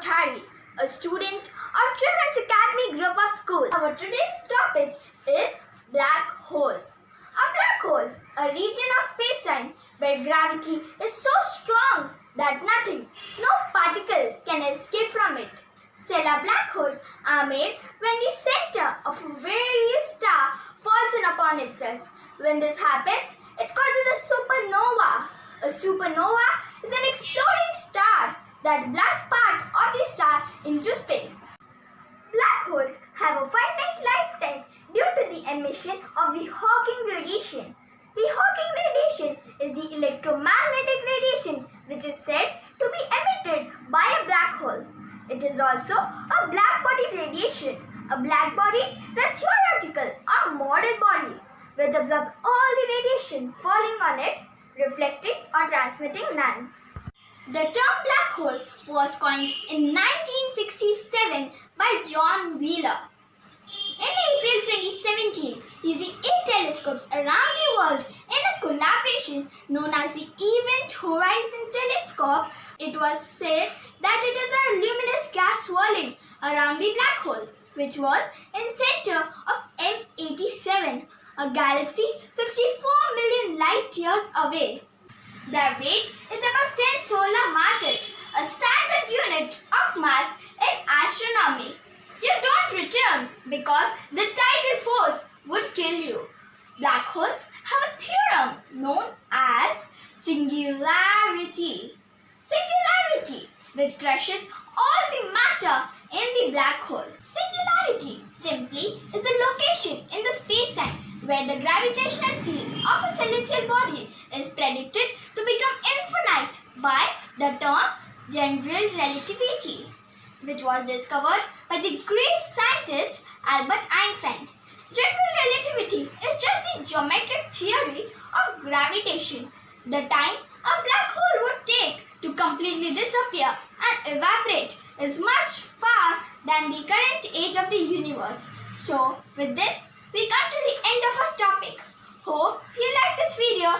Kothari, a student of Children's Academy Group of School. Our today's topic is black holes. A black hole, a region of space-time where gravity is so strong that nothing, no particle can escape from it. Stellar black holes are made when the center of a very star falls in upon itself. When this happens, it causes a supernova. A supernova is an exploding star that blasts part of the star into space. Black holes have a finite lifetime due to the emission of the Hawking radiation. The Hawking radiation is the electromagnetic radiation which is said to be emitted by a black hole. It is also a black body radiation. A black body is a theoretical or model body which absorbs all the radiation falling on it, reflecting or transmitting none. The term black hole was coined in 1967 by John Wheeler. In April 2017, using 8 telescopes around the world in a collaboration known as the Event Horizon Telescope, it was said that it is a luminous gas swirling around the black hole, which was in center of M87, a galaxy 54 million light years away. Their weight is about 10 solar masses, a standard unit of mass in astronomy. You don't return because the tidal force would kill you. Black holes have a theorem known as singularity. Singularity, which crushes all the matter in the black hole. Singularity simply is a location in the space-time where the gravitational field of a celestial body is predicted to become infinite by the term general relativity, which was discovered by the great scientist Albert Einstein. General relativity is just the geometric theory of gravitation. The time a black hole would take to completely disappear and evaporate is much far than the current age of the universe. So, with this, we come to the end of our topic. Hope you like this video.